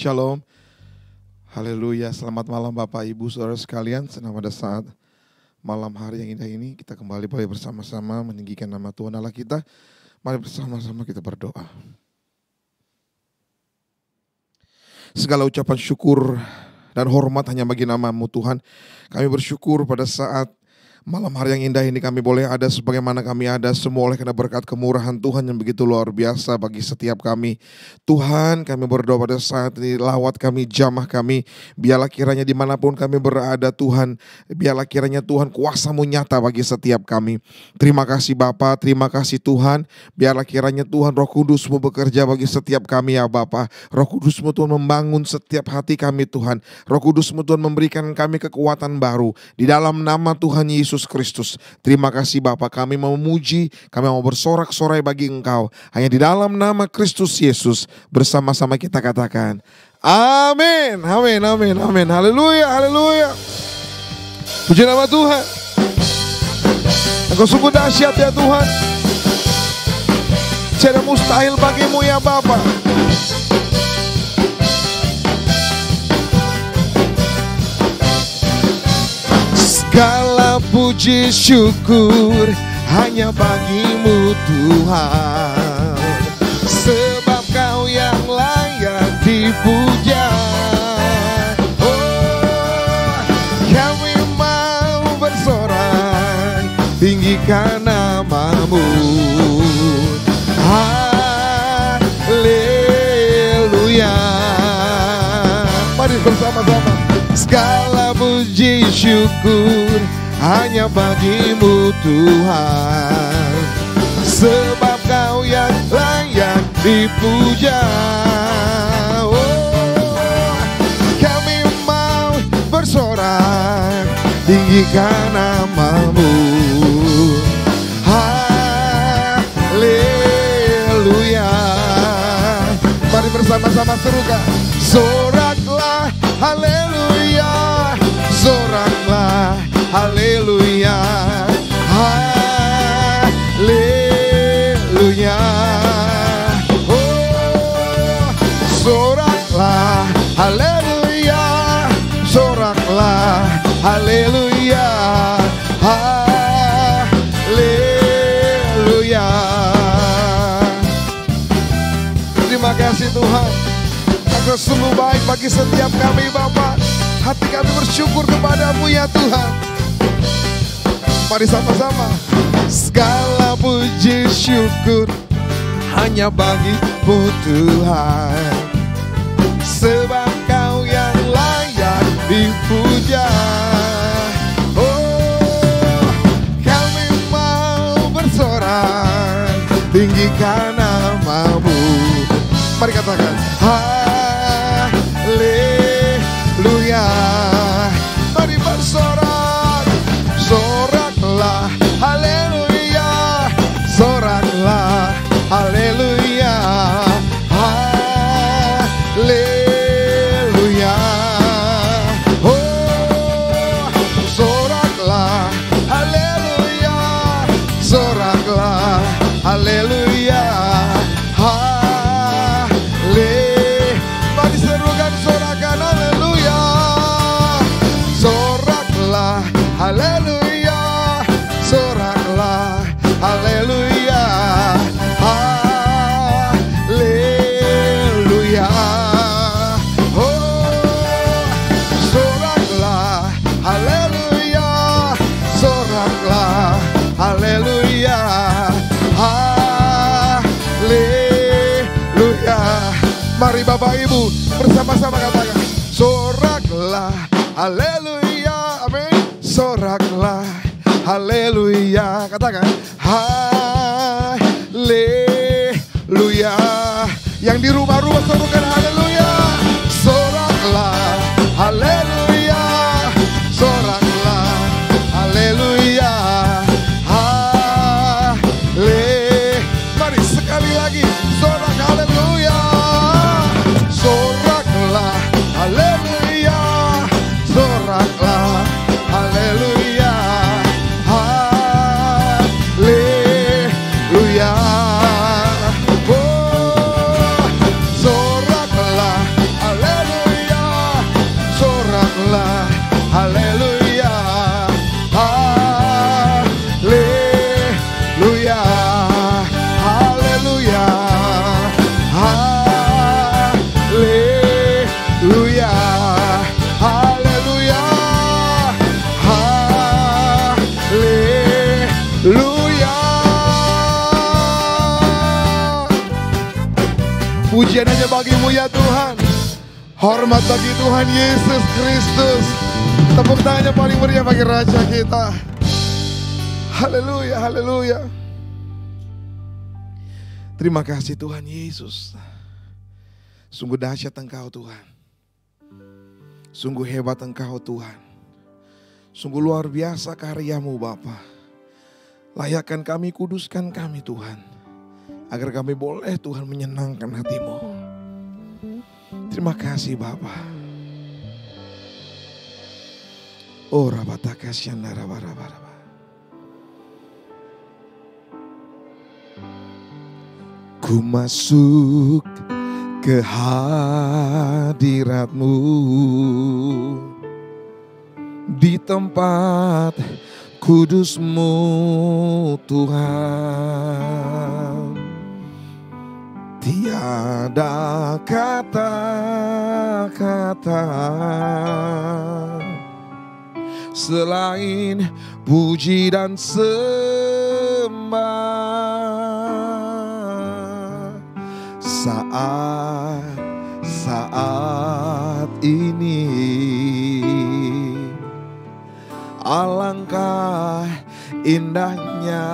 Shalom. Haleluya. Selamat malam Bapak Ibu Saudara sekalian. Senang pada saat malam hari yang indah ini kita kembali boleh bersama-sama meninggikan nama Tuhan Allah kita. Mari bersama-sama kita berdoa. Segala ucapan syukur dan hormat hanya bagi nama-Mu Tuhan. Kami bersyukur pada saat malam hari yang indah ini kami boleh ada sebagaimana kami ada semua oleh karena berkat kemurahan Tuhan yang begitu luar biasa bagi setiap kami. Tuhan, kami berdoa pada saat ini, lawat kami, jamah kami, biarlah kiranya dimanapun kami berada Tuhan, biarlah kiranya Tuhan kuasa-Mu nyata bagi setiap kami. Terima kasih Bapa, terima kasih Tuhan, biarlah kiranya Tuhan Roh Kudus-Mu bekerja bagi setiap kami ya Bapa. Roh Kudus-Mu Tuhan membangun setiap hati kami Tuhan. Roh Kudus-Mu Tuhan memberikan kami kekuatan baru di dalam nama Tuhan Yesus Kristus. Terima kasih Bapa, kami mau memuji, kami mau bersorak-sorai bagi Engkau. Hanya di dalam nama Kristus Yesus bersama-sama kita katakan amin, amin, amin, amin. Haleluya, haleluya. Puji nama Tuhan. Engkau sungguh dahsyat ya Tuhan. Tiada mustahil bagimu ya Bapa. Segala puji syukur hanya bagi-Mu Tuhan, sebab Kau yang layak dipuja. Oh, kami mau bersorak tinggikan nama-Mu. Haleluya. Mari bersama-sama. Segala puji syukur hanya bagi-Mu Tuhan, sebab Kau yang layak dipuja. Oh, kami mau bersorak tinggikan nama-Mu. Haleluya. Mari bersama-sama serukan. Soraklah haleluya, soraklah haleluya, haleluya. Oh, soraklah haleluya, soraklah haleluya, haleluya. Terima kasih Tuhan. Engkau sungguh baik bagi setiap kami Bapa. Hati kami bersyukur kepadamu ya Tuhan. Mari sama-sama. Segala puji syukur hanya bagi-Mu Tuhan, sebab Kau yang layak dipuja. Oh, kami mau bersorak tinggikan nama-Mu. Mari katakan haleluya. Mari bersorak, soraklah haleluya, soraklah haleluya, haleluya. Oh, soraklah haleluya, soraklah haleluya, mari serukan sorakan haleluya. Soraklah haleluya, soraklah haleluya, haleluya. Oh, soraklah haleluya, soraklah haleluya, haleluya. Mari Bapak Ibu bersama-sama katakan soraklah haleluya, amin. Soraklah haleluya, katakan haleluya. Yang di rumah-rumah serukan haleluya. Soraklah haleluya, soraklah haleluya, mari sekali lagi sorak haleluya. Soraklah haleluya, soraklah haleluya, haleluya. Oh, soraklah haleluya. Pujian hanya bagi-Mu ya Tuhan. Hormat bagi Tuhan Yesus Kristus. Tepuk tangannya paling meriah bagi Raja kita. Haleluya, haleluya. Terima kasih Tuhan Yesus. Sungguh dahsyat Engkau Tuhan. Sungguh hebat Engkau Tuhan. Sungguh luar biasa karya-Mu Bapa. Layakkan kami, kuduskan kami Tuhan. Agar kami boleh Tuhan menyenangkan hati-Mu. Terima kasih Bapa. Oh rabatakasyan rabarabara. Ku masuk ke hadirat-Mu di tempat kudus-Mu Tuhan. Tiada kata-kata selain puji dan sembah. Saat ini alangkah indahnya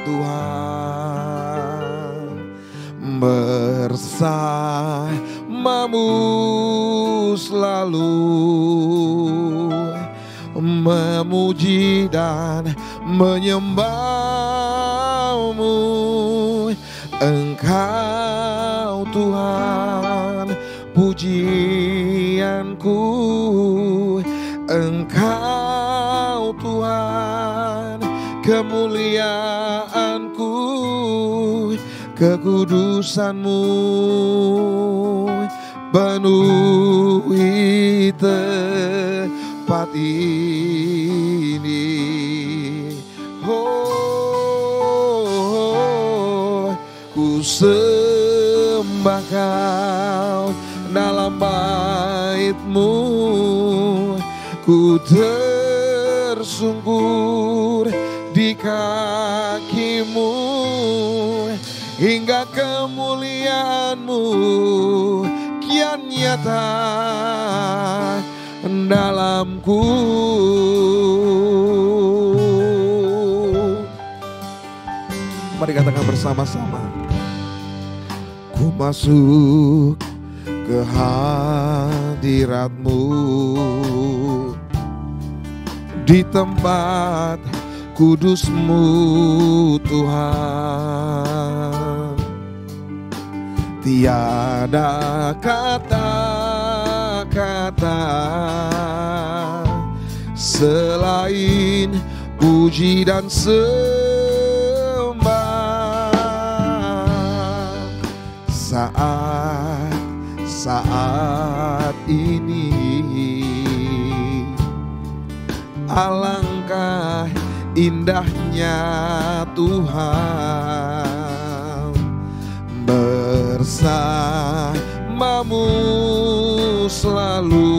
Tuhan bersama-Mu selalu memuji dan menyembah-Mu. Engkau Tuhan pujianku, Engkau Tuhan kemuliaanku, kekudusan-Mu penuhi tempat ini. Ku sembah Kau dalam bait-Mu, ku tersungkur di kaki-Mu, hingga kemuliaan-Mu kian nyata dalamku. Mari katakan bersama-sama. Ku masuk ke hadirat-Mu di tempat kudus-Mu Tuhan. Tiada kata-kata selain puji dan sembah. Saat ini alangkah indahnya Tuhan bersama-Mu selalu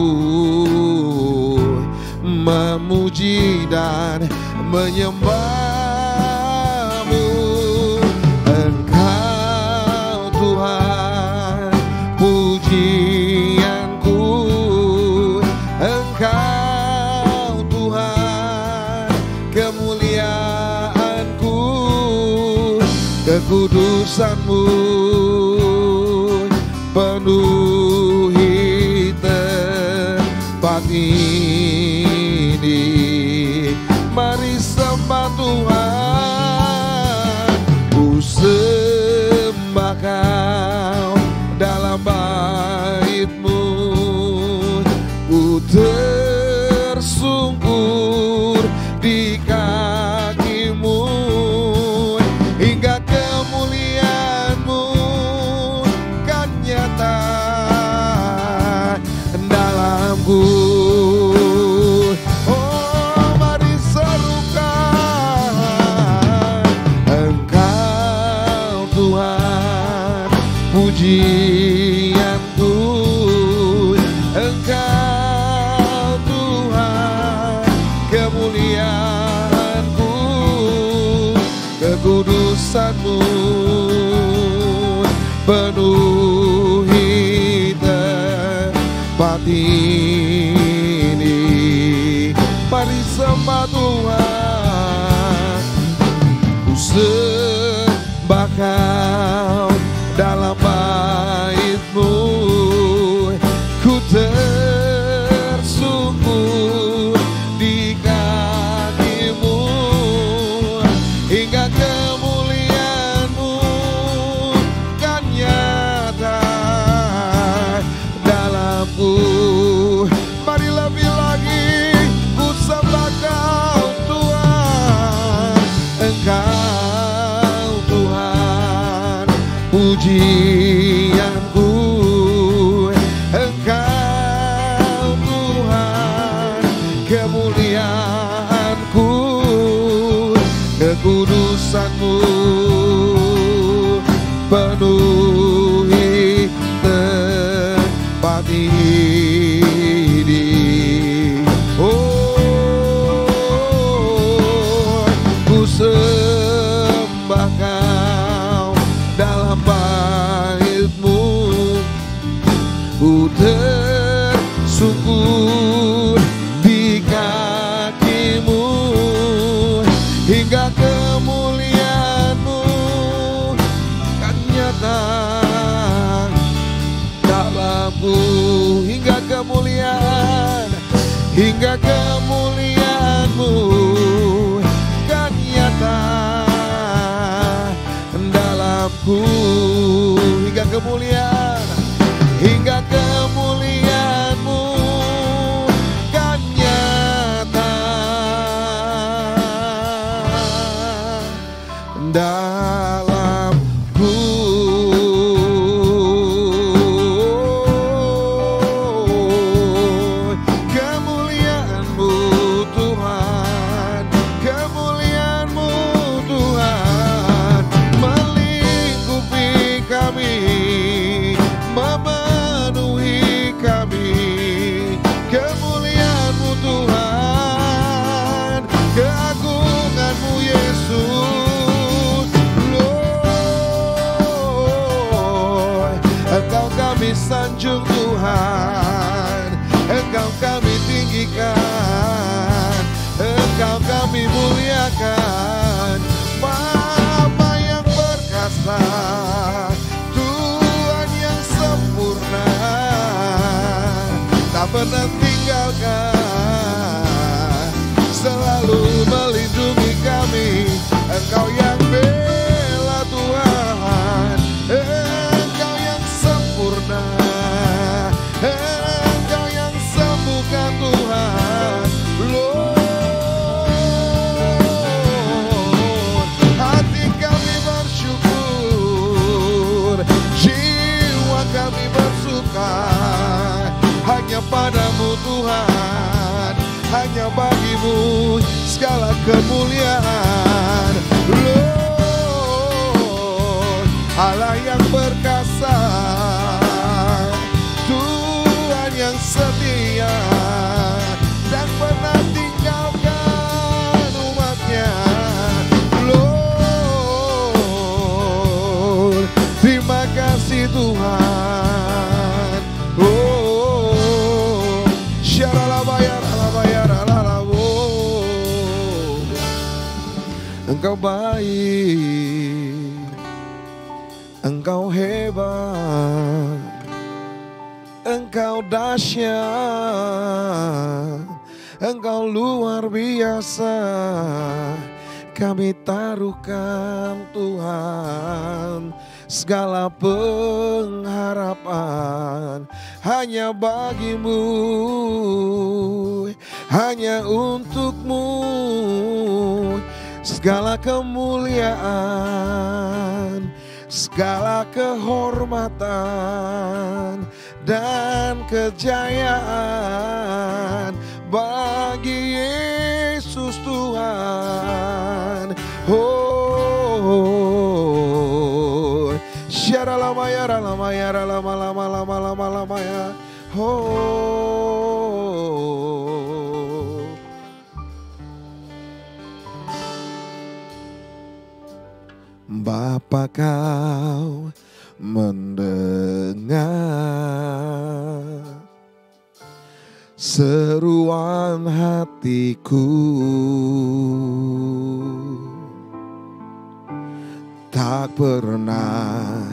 memuji dan menyembah-Mu. Engkau Tuhan pujianku, Engkau Tuhan kemuliaanku, kekudusan-Mu penuhi tempat ini. Mari sembah Tuhan. Ku sembah Kau dalam bait-Mu, ku tersungkur di kaki-Mu, hingga kemuliaan-Mu kan nyata dalamku. Oh, mari serukan Engkau Tuhan pujianku, Engkau Tuhan kemuliaanku, kekudusan-Mu penuh tempat ini. Mari sembah Tuhan. Ku sembah Kau dalam bait-Mu. Ku tersungkur di kaki-Mu hingga kemuliaan-Mu kan nyata dalamku. Mari lebih lagi ku sembah Kau Tuhan. Engkau Tuhan pujianku. Engkau Tuhan kemuliaanku. Kekudusan-Mu penuhi tempat ini. Oh, ku sembah Kau dalam bait-Mu. Ku tersungkur di kaki-Mu hingga kemuliaan-Mu kan nyata dalamku. Hingga kemuliaan-Mu kan nyata dalamku. Hingga kemuliaan-Mu kan nyata dalamku. Kemuliaan-Mu Tuhan, kemuliaan-Mu Tuhan melingkupi kami, memenuhi kami. Kemuliaan-Mu Tuhan, keagungan-Mu Yesus. Lord, Engkau kami sanjung Tuhan, Engkau kami tinggikan, Engkau kami muliakan. Bapa yang perkasa, Tuhan yang sempurna, tak pernah tinggalkan, selalu melindungi kami. Engkau yang bela Tuhan, Engkau yang sempurna, Engkau yang sembuhkan Tuhan. Lord, hati kami bersyukur, jiwa kami bersuka hanya padamu Tuhan. Hanya bagi-Mu segala kemuliaan. Lord, Allah yang perkasa, Tuhan yang setia, dan pernah tinggalkan umat-Nya. Lord, terima kasih Tuhan. Oh, syaralabayar, alabayar, alalawo. Engkau baik, Engkau hebat, Engkau dahsyat, Engkau luar biasa. Kami taruhkan Tuhan segala pengharapan hanya bagi-Mu, hanya untuk-Mu. Segala kemuliaan, segala kehormatan dan kejayaan bagi Yesus Tuhan. Oh, syaralamaya ralamaya lama-lama-lama-lama-lama-ya. Oh, Bapa Kau mendengar seruan hatiku. Tak pernah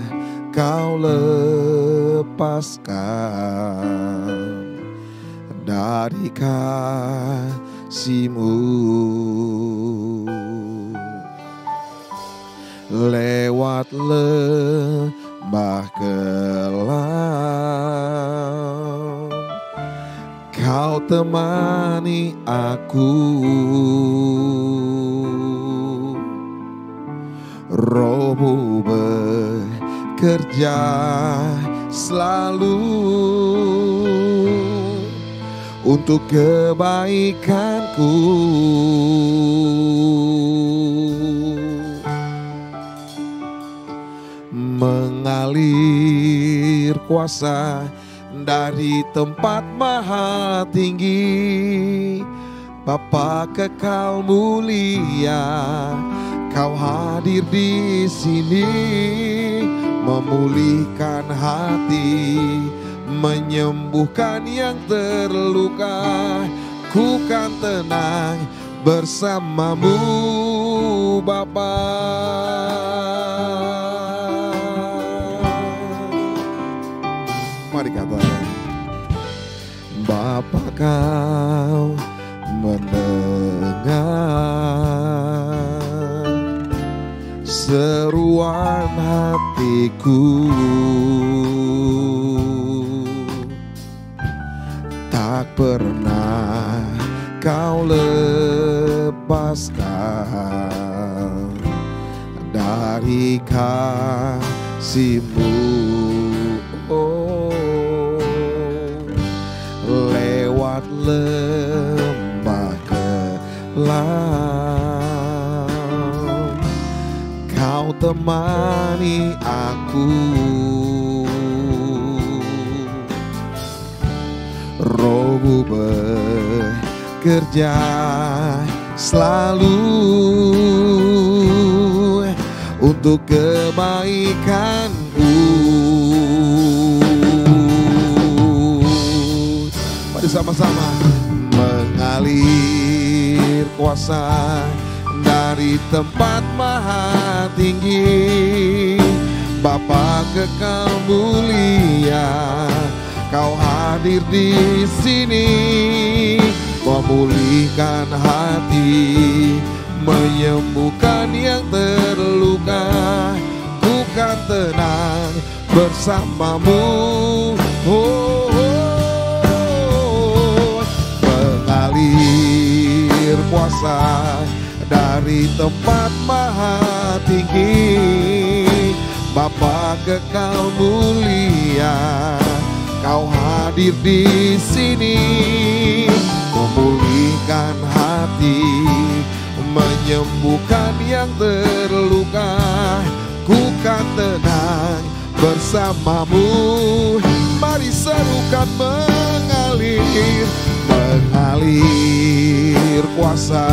kau lepaskan dari kasih-Mu. Lewat lembah kelam, Kau temani aku. Roh-Mu bekerja selalu untuk kebaikanku. Mengalir kuasa dari tempat maha tinggi, Bapa kekal mulia, Kau hadir di sini, memulihkan hati, menyembuhkan yang terluka. Ku kan tenang bersama-Mu, Bapa. Mari katakan, Bapa Kau mendengar seruan hatiku. Tak pernah Kau lepaskan dari kasih-Mu. Oh, lewat lembah kelam, Kau temani aku. Roh-Mu bekerja selalu untuk kebaikanku. Mari sama-sama. Mengalir kuasa dari tempat maha tinggi, Bapa kekal mulia, Kau hadir di sini, memulihkan hati, menyembuhkan yang terluka. Ku kan tenang bersama-Mu. Oh, mengalir kuasa dari tempat maha tinggi, Bapa kekal mulia, Kau hadir di sini, memulihkan hati, menyembuhkan yang terluka. Ku kan tenang bersama-Mu. Mari serukan mengalir, mengalir kuasa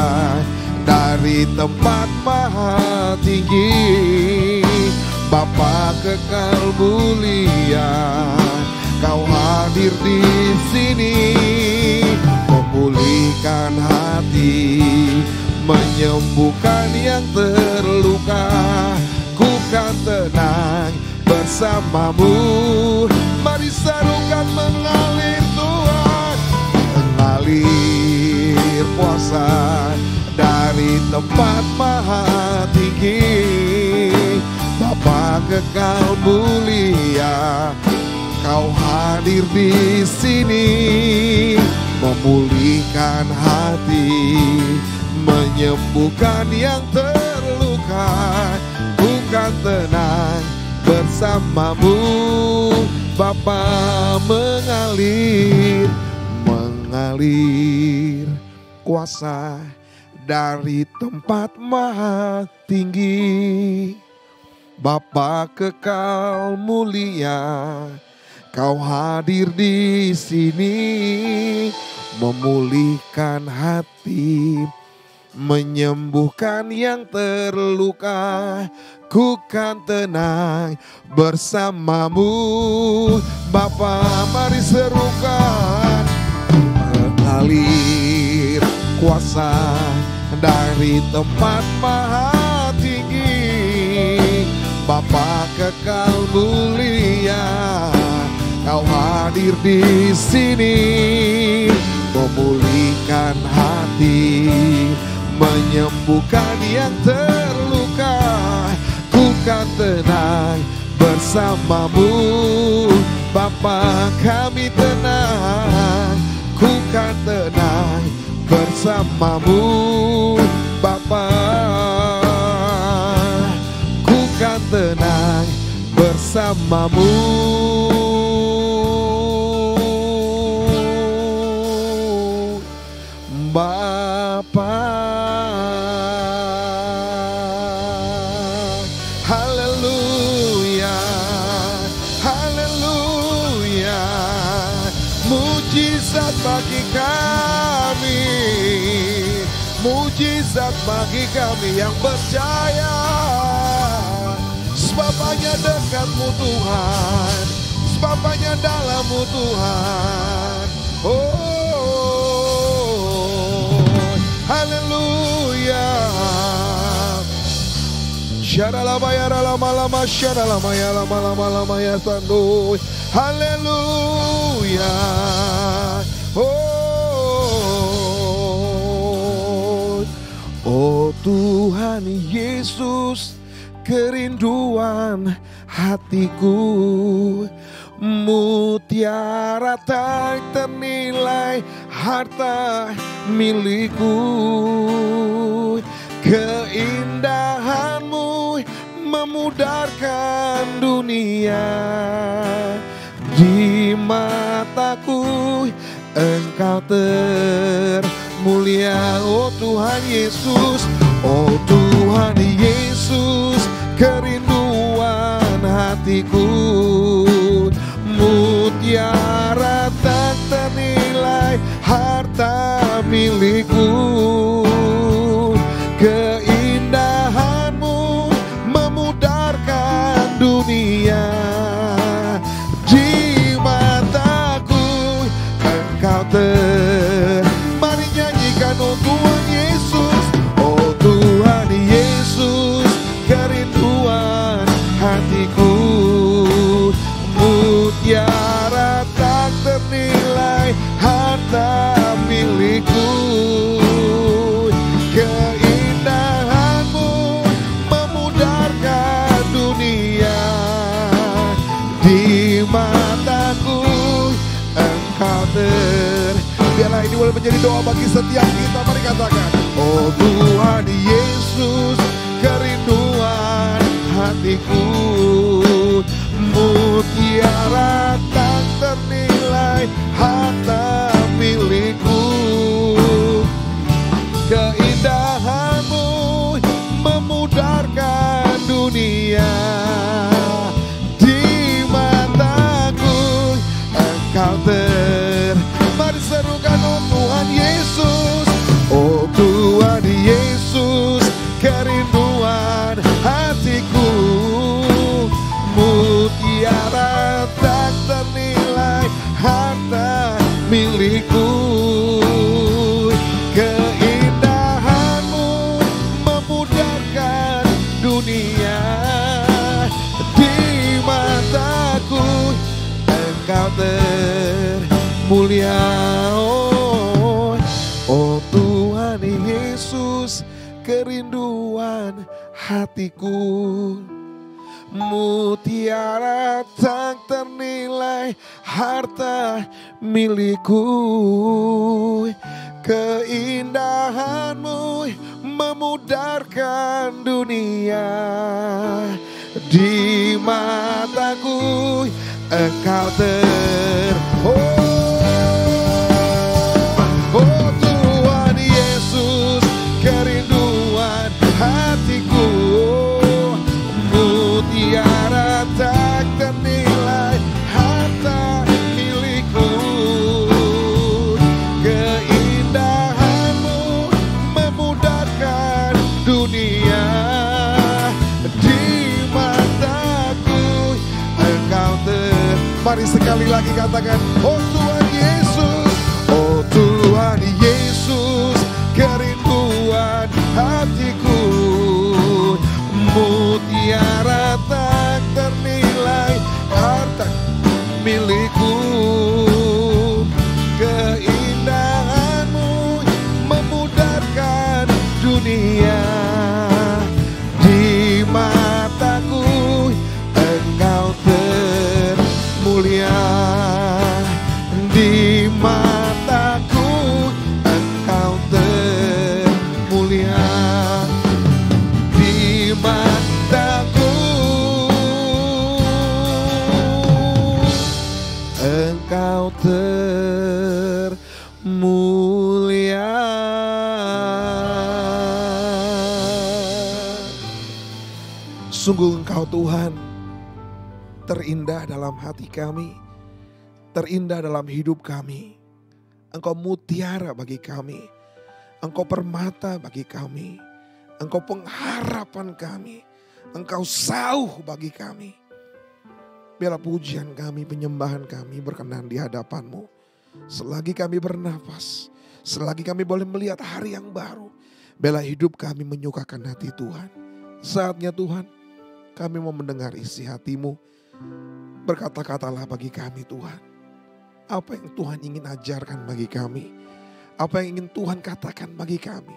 dari tempat maha tinggi, Bapa kekal mulia, Kau hadir di sini, memulihkan hati, menyembuhkan yang terluka. Ku kan tenang bersama-Mu. Mari serukan mengalir Tuhan, mengalir kuasa dari tempat maha tinggi, Bapa kekal mulia, Kau hadir di sini, memulihkan hati, menyembuhkan yang terluka. Ku kan tenang bersama-Mu, Bapa. Mengalir, mengalir kuasa dari tempat maha tinggi, Bapa kekal mulia, Kau hadir di sini, memulihkan hati, menyembuhkan yang terluka. Ku kan tenang bersama-Mu, Bapa. Mari serukan, mengalir kuasa dari tempat maha tinggi. Bapa kekal mulia, Kau hadir di sini, memulihkan hati, menyembuhkan yang terluka. Ku kan tenang bersamamu, Bapa kami tenang. Ku kan tenang bersamamu, Bapa. Ku kan tenang bersamamu, Bapa. Haleluya, haleluya. Mujizat bagi kami, mujizat bagi kami yang percaya. Sebab hanya dekatmu Tuhan, sebab hanya dalammu Tuhan. Oh, haleluya. Syaralamaya lama-lama, syaralamaya lama-lama ya sandu. Haleluya. Oh Tuhan Yesus, kerinduan hatiku, mutiara tak ternilai harta milikku. Keindahanmu memudarkan dunia, di mataku Engkau termulia. Oh Tuhan Yesus, oh Tuhan Yesus, kerinduan hatiku, mutiara tak ternilai harta milikku. Keindahanmu memudarkan dunia, di mataku Engkau mari nyanyikan oh Tuhan Yesus, oh Tuhan Yesus, kerinduan hatiku, mutiara tak ternilai harta milikku. Keindahanmu memudarkan dunia, di mataku Engkau Biarlah ini boleh menjadi doa bagi setiap kita. Mari katakan, oh Tuhan Yesus, kerinduan hatiku, mutiara tak ternilai harta milikku. Keindahanmu memudarkan dunia, di mataku Engkau Mari serukan oh Tuhan Yesus, oh Tuhan Yesus, kerinduan hatiku, mutiara tak ternilai harta milikku. Keindahanmu memudarkan dunia, di mataku Engkau termulia. Oh Tuhan Yesus, kerinduan hatiku, mutiara tak ternilai harta milikku. Keindahanmu memudarkan dunia, di mataku Engkau oh Tuhan Yesus, kerinduan hatiku, mutiara tak ternilai harta milikku. Keindahanmu memudarkan dunia, di mataku Engkau Mari sekali lagi katakan, oh Tuhan Yesus, oh Tuhan mutiara tak ternilai, harta milikku. Keindahanmu memudarkan dunia. Di mataku engkau termulia. Di mataku engkau termulia. Di mataku engkau termulia. Sungguh Engkau Tuhan terindah dalam hati kami, terindah dalam hidup kami. Engkau mutiara bagi kami, Engkau permata bagi kami, Engkau pengharapan kami, Engkau sauh bagi kami. Biarlah pujian kami, penyembahan kami berkenan di hadapan-Mu. Selagi kami bernafas, selagi kami boleh melihat hari yang baru, biarlah hidup kami menyukakan hati Tuhan. Saatnya Tuhan, kami mau mendengar isi hati-Mu. Berkata-katalah bagi kami Tuhan. Apa yang Tuhan ingin ajarkan bagi kami, apa yang ingin Tuhan katakan bagi kami.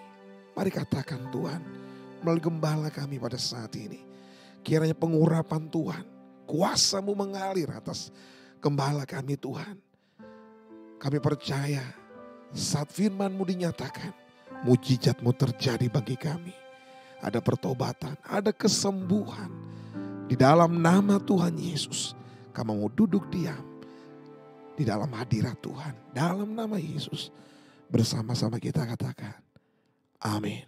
Mari katakan Tuhan melalui gembala kami pada saat ini. Kiranya pengurapan Tuhan, kuasa-Mu mengalir atas gembala kami Tuhan. Kami percaya saat firman-Mu dinyatakan, mujizat-Mu terjadi bagi kami. Ada pertobatan, ada kesembuhan. Di dalam nama Tuhan Yesus, kami mau duduk diam di dalam hadirat Tuhan. Dalam nama Yesus, bersama-sama kita katakan, amin.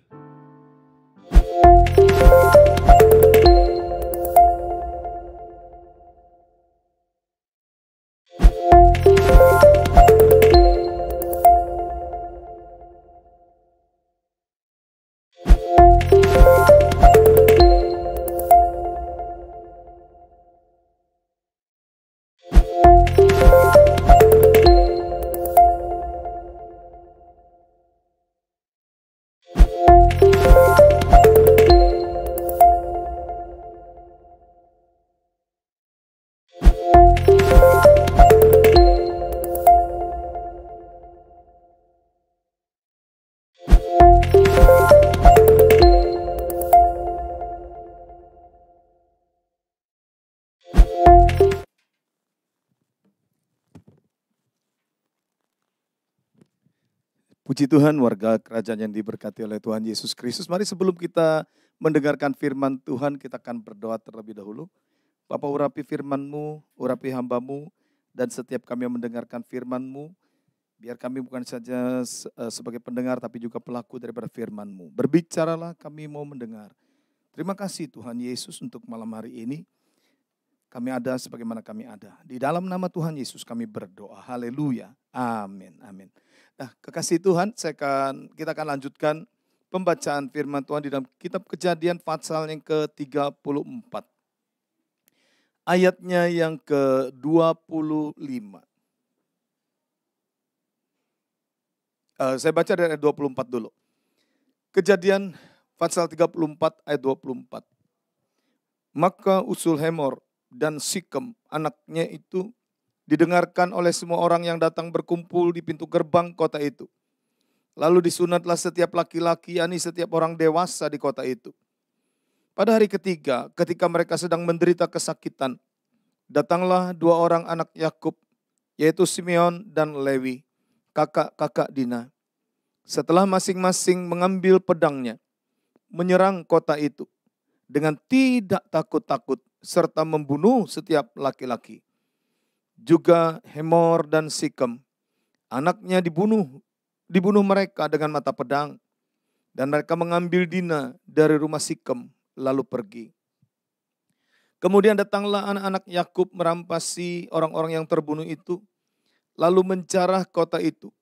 Puji Tuhan, warga kerajaan yang diberkati oleh Tuhan Yesus Kristus. Mari sebelum kita mendengarkan firman Tuhan, kita akan berdoa terlebih dahulu. Bapa, urapi firman-Mu, urapi hamba-Mu, dan setiap kami yang mendengarkan firman-Mu, biar kami bukan saja sebagai pendengar, tapi juga pelaku daripada firman-Mu. Berbicaralah, kami mau mendengar. Terima kasih Tuhan Yesus untuk malam hari ini. Kami ada sebagaimana kami ada. Di dalam nama Tuhan Yesus kami berdoa. Haleluya. Amin. Amin. Nah, kekasih Tuhan, kita akan lanjutkan pembacaan firman Tuhan di dalam kitab Kejadian pasal yang ke-34. Ayatnya yang ke-25. Saya baca dari ayat 24 dulu. Kejadian pasal 34 ayat 24. Maka usul Hemor dan Sikem anaknya itu didengarkan oleh semua orang yang datang berkumpul di pintu gerbang kota itu. Lalu disunatlah setiap laki-laki, yakni setiap orang dewasa di kota itu. Pada hari ketiga, ketika mereka sedang menderita kesakitan, datanglah dua orang anak Yakub, yaitu Simeon dan Lewi, kakak-kakak Dina. Setelah masing-masing mengambil pedangnya, menyerang kota itu dengan tidak takut-takut, serta membunuh setiap laki-laki. Juga Hemor dan Sikem, anaknya dibunuh mereka dengan mata pedang. Dan mereka mengambil Dina dari rumah Sikem, lalu pergi. Kemudian datanglah anak-anak Yakub merampasi orang-orang yang terbunuh itu, lalu menjarah kota itu,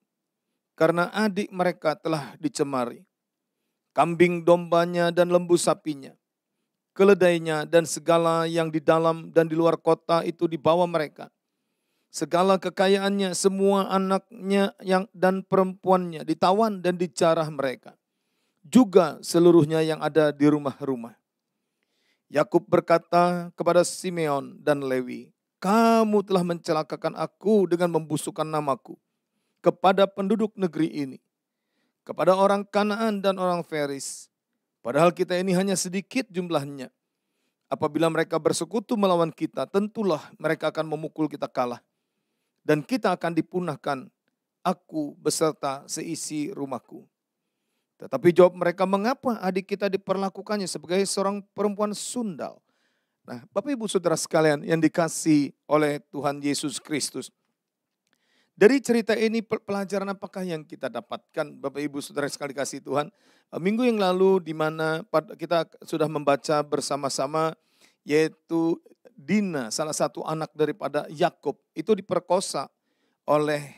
karena adik mereka telah dicemari. Kambing dombanya dan lembu sapinya, keledainya dan segala yang di dalam dan di luar kota itu dibawa mereka. Segala kekayaannya, semua anaknya dan perempuannya ditawan dan dijarah mereka. Juga seluruhnya yang ada di rumah-rumah. Yakub berkata kepada Simeon dan Lewi, "Kamu telah mencelakakan aku dengan membusukkan namaku kepada penduduk negeri ini, kepada orang Kanaan dan orang Feris. Padahal kita ini hanya sedikit jumlahnya. Apabila mereka bersekutu melawan kita, tentulah mereka akan memukul kita kalah. Dan kita akan dipunahkan, aku beserta seisi rumahku." Tetapi jawab mereka, "Mengapa adik kita diperlakukannya sebagai seorang perempuan sundal?" Nah, Bapak Ibu Saudara sekalian yang dikasihi oleh Tuhan Yesus Kristus. Dari cerita ini pelajaran apakah yang kita dapatkan Bapak Ibu Saudara sekali kasih Tuhan? Minggu yang lalu di mana kita sudah membaca bersama-sama yaitu Dina, salah satu anak daripada Yakub, itu diperkosa oleh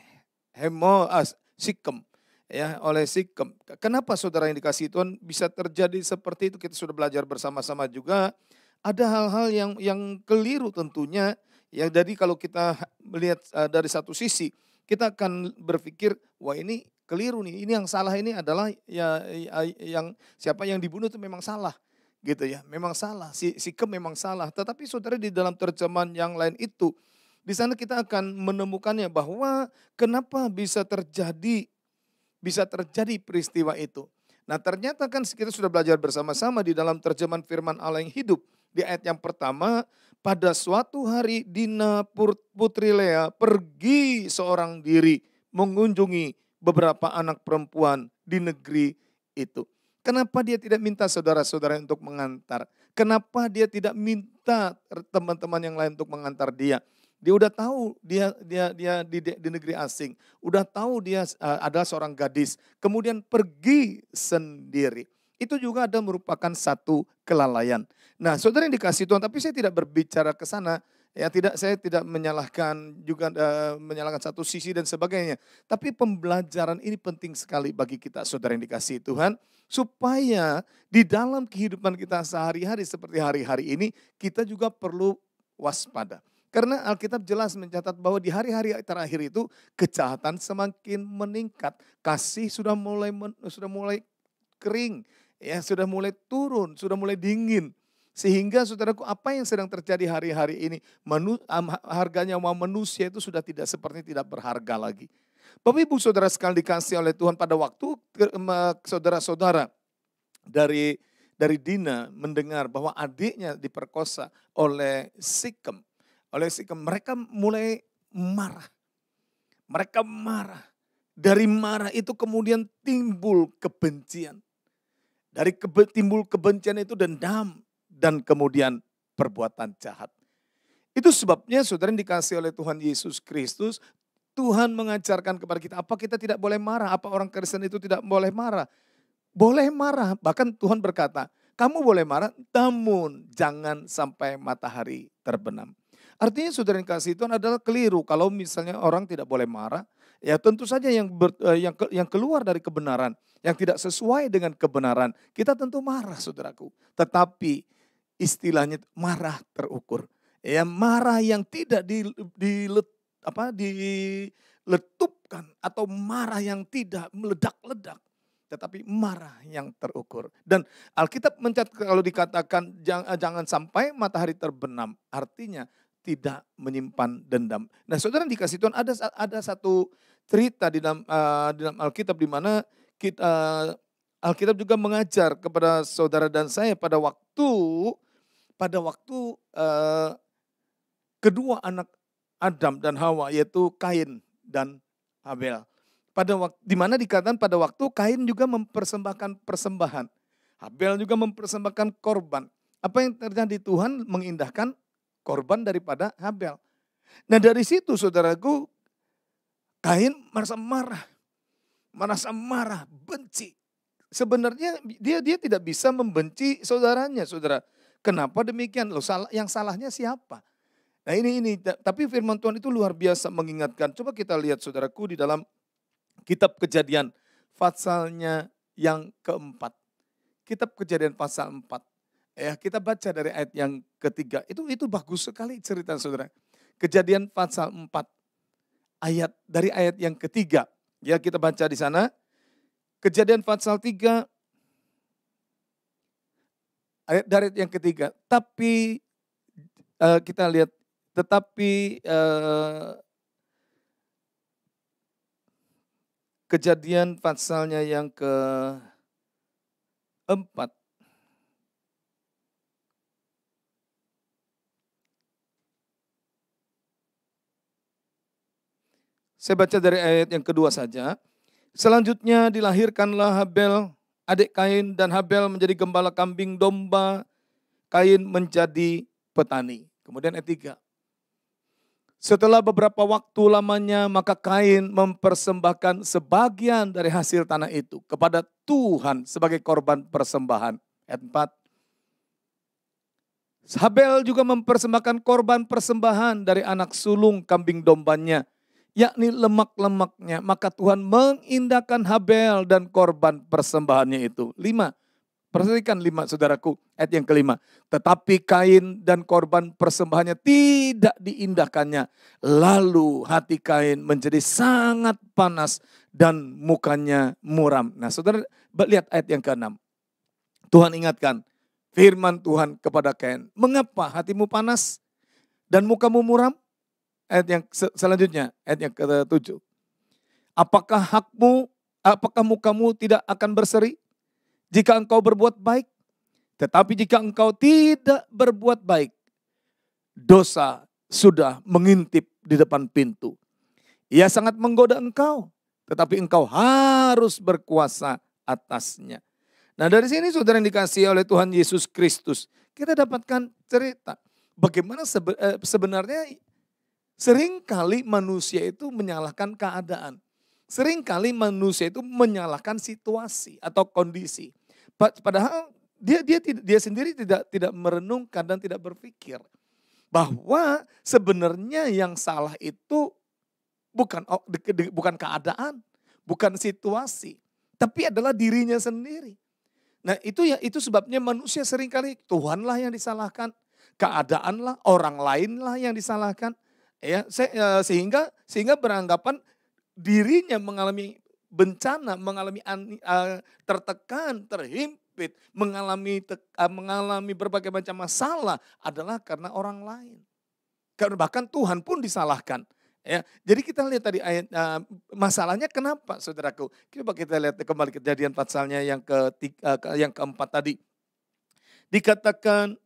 Sikem. Ya, oleh Sikem. Kenapa saudara yang dikasihi Tuhan bisa terjadi seperti itu? Kita sudah belajar bersama-sama juga. Ada hal-hal yang keliru tentunya. Ya, jadi kalau kita melihat dari satu sisi, kita akan berpikir, wah ini keliru nih. Ini yang salah ini adalah yang siapa yang dibunuh itu memang salah. Gitu ya, memang salah. Sikem memang salah. Tetapi saudara di dalam terjemahan yang lain itu, di sana kita akan menemukannya bahwa kenapa bisa terjadi peristiwa itu. Nah, ternyata kan kita sudah belajar bersama-sama di dalam terjemahan firman Allah yang hidup. Di ayat yang pertama, pada suatu hari Dina putri Lea pergi seorang diri mengunjungi beberapa anak perempuan di negeri itu. Kenapa dia tidak minta saudara-saudara untuk mengantar? Kenapa dia tidak minta teman-teman yang lain untuk mengantar dia? Dia udah tahu dia di negeri asing, udah tahu dia adalah seorang gadis, kemudian pergi sendiri. Itu juga ada merupakan satu kelalaian. Nah, saudara yang dikasihi Tuhan, tapi saya tidak berbicara ke sana, ya saya tidak menyalahkan juga menyalahkan satu sisi dan sebagainya. Tapi pembelajaran ini penting sekali bagi kita, saudara yang dikasihi Tuhan, supaya di dalam kehidupan kita sehari-hari seperti hari-hari ini, kita juga perlu waspada. Karena Alkitab jelas mencatat bahwa di hari-hari terakhir itu kejahatan semakin meningkat. Kasih sudah mulai kering, ya sudah mulai turun, sudah mulai dingin. Sehingga saudaraku, apa yang sedang terjadi hari-hari ini, harga nyawa manusia itu sudah tidak berharga lagi. Bapak Ibu Saudara sekali dikasih oleh Tuhan, pada waktu saudara-saudara dari Dina mendengar bahwa adiknya diperkosa oleh Sikem, mereka mulai marah. Mereka marah. Dari marah itu kemudian timbul kebencian. Timbul kebencian itu dendam dan kemudian perbuatan jahat. Itu sebabnya saudara yang dikasihi oleh Tuhan Yesus Kristus, Tuhan mengajarkan kepada kita, apa kita tidak boleh marah? Apa orang Kristen itu tidak boleh marah? Boleh marah, bahkan Tuhan berkata, kamu boleh marah, namun jangan sampai matahari terbenam. Artinya saudara yang kasih Tuhan adalah keliru kalau misalnya orang tidak boleh marah, ya tentu saja yang keluar dari kebenaran, yang tidak sesuai dengan kebenaran, kita tentu marah saudaraku. Tetapi istilahnya marah terukur. Ya, marah yang tidak diletupkan atau marah yang tidak meledak-ledak, tetapi marah yang terukur. Dan Alkitab mencatat kalau dikatakan jangan sampai matahari terbenam, artinya tidak menyimpan dendam. Nah, saudara dikasih Tuhan, ada satu cerita di dalam Alkitab di mana Alkitab juga mengajar kepada saudara dan saya pada waktu kedua anak Adam dan Hawa, yaitu Kain dan Habel. Di mana dikatakan pada waktu Kain juga mempersembahkan persembahan, Habel juga mempersembahkan korban. Apa yang terjadi? Tuhan mengindahkan korban daripada Habel. Nah, dari situ saudaraku, Kain merasa marah, benci. Sebenarnya dia tidak bisa membenci saudaranya, saudara. Kenapa demikian? Loh, yang salahnya siapa? Nah, ini tapi firman Tuhan itu luar biasa mengingatkan. Coba kita lihat saudaraku di dalam kitab Kejadian pasalnya yang keempat. Kitab Kejadian pasal 4. Ya, kita baca dari ayat yang ketiga. Itu bagus sekali cerita saudara. Kejadian pasal 4. Dari ayat yang ketiga. Ya, kita baca di sana. Kejadian pasal 3 Dari ayat yang ketiga. Tapi kita lihat, tetapi Kejadian pasalnya yang keempat. Saya baca dari ayat yang kedua saja. Selanjutnya dilahirkanlah Habel, adik Kain, dan Habel menjadi gembala kambing domba, Kain menjadi petani. Kemudian ayat 3. Setelah beberapa waktu lamanya, maka Kain mempersembahkan sebagian dari hasil tanah itu kepada Tuhan sebagai korban persembahan. Ayat 4. Habel juga mempersembahkan korban persembahan dari anak sulung kambing dombanya, yakni lemak-lemaknya. Maka Tuhan mengindahkan Habel dan korban persembahannya itu. 5. Perhatikan 5 saudaraku, ayat yang kelima. Tetapi Kain dan korban persembahannya tidak diindahkannya. Lalu hati Kain menjadi sangat panas dan mukanya muram. Nah saudara lihat ayat yang ke-6. Tuhan ingatkan firman Tuhan kepada Kain. Mengapa hatimu panas dan mukamu muram? Ayat yang selanjutnya, ayat yang ke-7. Apakah mukamu tidak akan berseri? Jika engkau berbuat baik, tetapi jika engkau tidak berbuat baik, dosa sudah mengintip di depan pintu. Ia sangat menggoda engkau, tetapi engkau harus berkuasa atasnya. Nah dari sini saudara yang dikasihi oleh Tuhan Yesus Kristus, kita dapatkan cerita bagaimana sebenarnya seringkali manusia itu menyalahkan keadaan. Seringkali manusia itu menyalahkan situasi atau kondisi. Padahal dia sendiri tidak merenungkan dan tidak berpikir bahwa sebenarnya yang salah itu bukan keadaan, bukan situasi, tapi adalah dirinya sendiri. Nah itu sebabnya manusia seringkali Tuhanlah yang disalahkan, keadaanlah, orang lainlah yang disalahkan, ya sehingga beranggapan dirinya mengalami bencana, mengalami tertekan, terhimpit, mengalami berbagai macam masalah adalah karena orang lain. Karena bahkan Tuhan pun disalahkan. Ya, jadi kita lihat tadi ayat masalahnya kenapa, saudaraku? Coba kita lihat kembali Kejadian pasalnya yang keempat tadi. Dikatakan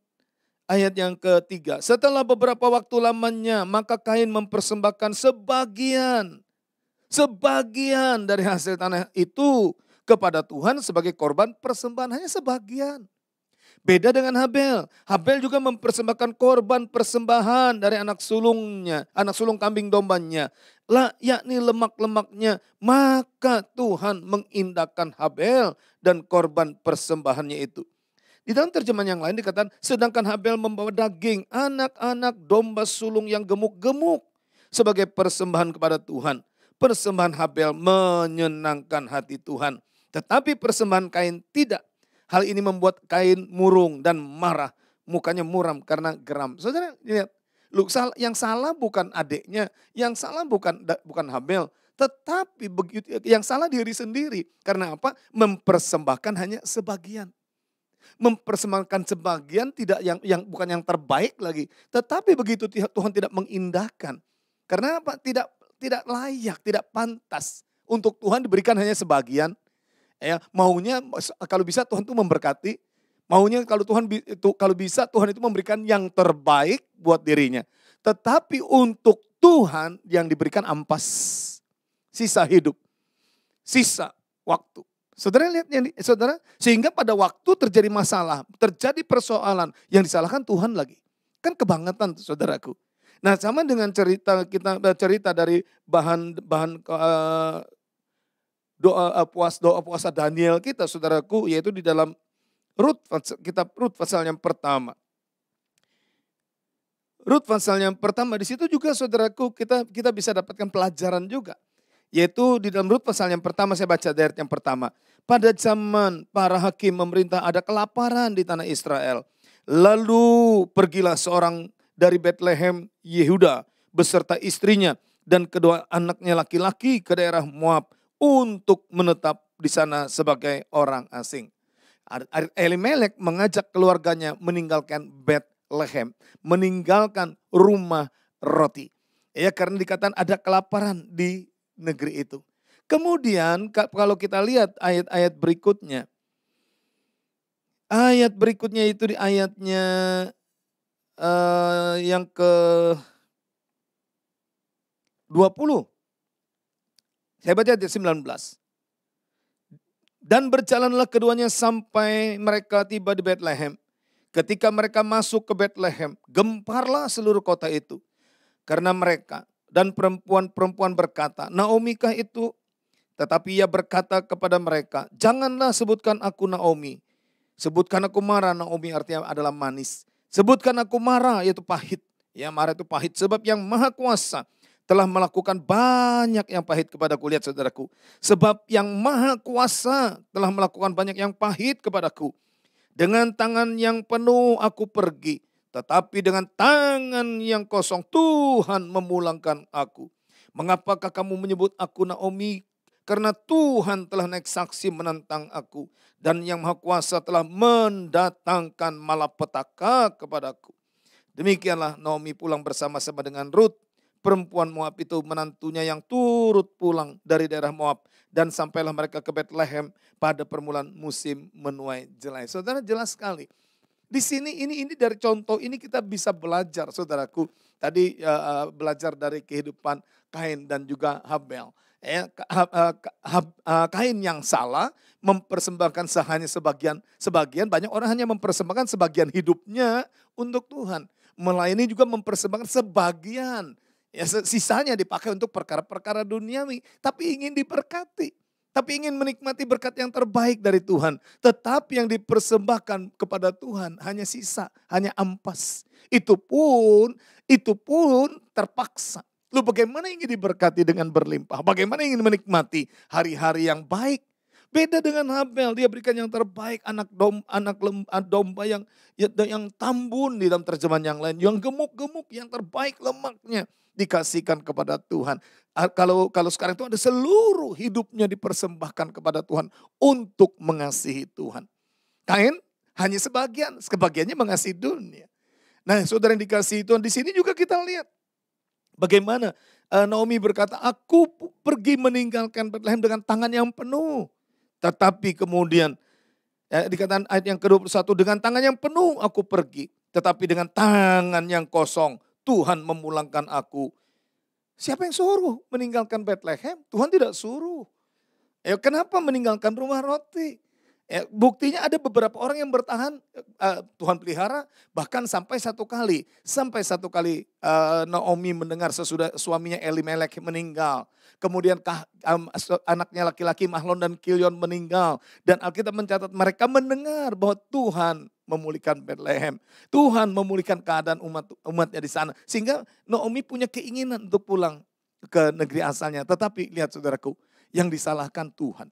ayat yang ketiga. Setelah beberapa waktu lamanya, maka Kain mempersembahkan sebagian dari hasil tanah itu kepada Tuhan sebagai korban persembahan, hanya sebagian. Beda dengan Habel. Habel juga mempersembahkan korban persembahan dari anak sulung kambing dombanya, yakni lemak-lemaknya. Maka Tuhan mengindahkan Habel dan korban persembahannya itu. Di dalam terjemahan yang lain dikatakan, sedangkan Habel membawa daging anak-anak domba sulung yang gemuk-gemuk sebagai persembahan kepada Tuhan. Persembahan Habel menyenangkan hati Tuhan, tetapi persembahan Kain tidak. Hal ini membuat Kain murung dan marah, mukanya muram karena geram. Saudara lihat, yang salah bukan adiknya, yang salah bukan Habel, tetapi yang salah diri sendiri. Karena apa? Mempersembahkan hanya sebagian. Mempersembahkan sebagian tidak bukan yang terbaik lagi, tetapi begitu Tuhan tidak mengindahkan. Karena apa? Tidak layak, tidak pantas untuk Tuhan diberikan hanya sebagian. Ya, maunya kalau bisa Tuhan itu memberkati, maunya kalau bisa Tuhan itu memberikan yang terbaik buat dirinya. Tetapi untuk Tuhan yang diberikan ampas, sisa hidup, sisa waktu. Saudara lihat saudara, sehingga pada waktu terjadi masalah, terjadi persoalan, yang disalahkan Tuhan lagi. Kan kebangetan saudaraku. Nah sama dengan kita cerita dari bahan doa puasa Daniel kita saudaraku, yaitu di dalam kitab Rut pasal yang pertama. Rut pasal yang pertama, di situ juga saudaraku kita bisa dapatkan pelajaran juga. Yaitu di dalam Rut pasal yang pertama, saya baca dari yang pertama. Pada zaman para hakim memerintah ada kelaparan di tanah Israel. Lalu pergilah seorang dari Bethlehem Yehuda beserta istrinya dan kedua anaknya laki-laki ke daerah Moab untuk menetap di sana sebagai orang asing. Elimelek mengajak keluarganya meninggalkan Bethlehem, meninggalkan rumah roti. Ya, karena dikatakan ada kelaparan di negeri itu. Kemudian kalau kita lihat ayat-ayat berikutnya. Ayat berikutnya itu di ayatnya yang ke-20. Saya baca ayat 19. Dan berjalanlah keduanya sampai mereka tiba di Bethlehem. Ketika mereka masuk ke Bethlehem, gemparlah seluruh kota itu. Karena mereka dan perempuan-perempuan berkata, Naomi kah itu? Tetapi ia berkata kepada mereka, janganlah sebutkan aku Naomi. Sebutkan aku Mara. Naomi artinya adalah manis. Sebutkan aku Mara, yaitu pahit. Ya, Mara itu pahit. Sebab yang Maha Kuasa telah melakukan banyak yang pahit kepadaku. Lihat saudaraku. Sebab yang Maha Kuasa telah melakukan banyak yang pahit kepadaku. Dengan tangan yang penuh aku pergi. Tetapi dengan tangan yang kosong Tuhan memulangkan aku. Mengapakah kamu menyebut aku Naomi? Karena Tuhan telah naik saksi menentang aku. Dan yang Maha Kuasa telah mendatangkan malapetaka kepadaku. Demikianlah Naomi pulang bersama-sama dengan Rut. Perempuan Moab itu menantunya yang turut pulang dari daerah Moab. Dan sampailah mereka ke Bethlehem pada permulaan musim menuai jelai. Saudara, jelas sekali. Di sini ini dari contoh ini kita bisa belajar, saudaraku. Tadi belajar dari kehidupan Kain dan juga Habel. Kain yang salah mempersembahkan hanya sebagian, banyak orang hanya mempersembahkan sebagian hidupnya untuk Tuhan. Melayani juga mempersembahkan sebagian. Ya, sisanya dipakai untuk perkara-perkara duniawi. Tapi ingin diberkati. Tapi ingin menikmati berkat yang terbaik dari Tuhan. Tetapi yang dipersembahkan kepada Tuhan hanya sisa, hanya ampas. Itu pun terpaksa. Lu bagaimana ingin diberkati dengan berlimpah? Bagaimana ingin menikmati hari-hari yang baik? Beda dengan Habel, dia berikan yang terbaik, anak domba yang tambun di dalam terjemahan yang lain. Yang gemuk-gemuk, yang terbaik lemaknya dikasihkan kepada Tuhan. Kalau sekarang itu ada seluruh hidupnya dipersembahkan kepada Tuhan untuk mengasihi Tuhan. Kain hanya sebagiannya mengasihi dunia. Nah, saudara yang dikasihi Tuhan, di sini juga kita lihat bagaimana Naomi berkata, aku pergi meninggalkan Bethlehem dengan tangan yang penuh. Tetapi kemudian dikatakan ayat yang ke-21, dengan tangan yang penuh aku pergi. Tetapi dengan tangan yang kosong Tuhan memulangkan aku. Siapa yang suruh meninggalkan Bethlehem? Tuhan tidak suruh. Kenapa meninggalkan rumah roti? Buktinya ada beberapa orang yang bertahan, Tuhan pelihara, bahkan sampai satu kali Naomi mendengar sesudah suaminya Elimelek meninggal. Kemudian anaknya laki-laki Mahlon dan Kilion meninggal. Dan Alkitab mencatat mereka mendengar bahwa Tuhan memulihkan Bethlehem. Tuhan memulihkan keadaan umatnya di sana. Sehingga Naomi punya keinginan untuk pulang ke negeri asalnya. Tetapi lihat saudaraku, yang disalahkan Tuhan.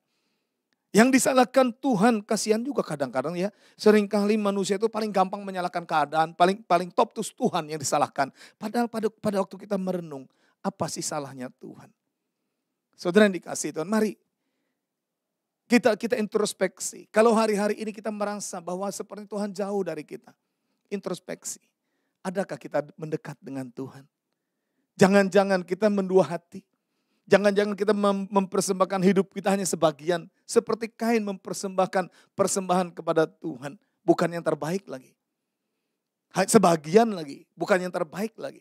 Yang disalahkan Tuhan, kasihan juga kadang-kadang ya. Seringkali manusia itu paling gampang menyalahkan keadaan, paling top tuh Tuhan yang disalahkan. Padahal pada waktu kita merenung, apa sih salahnya Tuhan? Saudara yang dikasihi Tuhan, mari kita introspeksi. Kalau hari-hari ini kita merasa bahwa seperti Tuhan jauh dari kita. Introspeksi. Adakah kita mendekat dengan Tuhan? Jangan-jangan kita mendua hati. Jangan-jangan kita mempersembahkan hidup kita hanya sebagian. Seperti Kain mempersembahkan persembahan kepada Tuhan. Bukan yang terbaik lagi. Sebagian lagi, bukan yang terbaik lagi.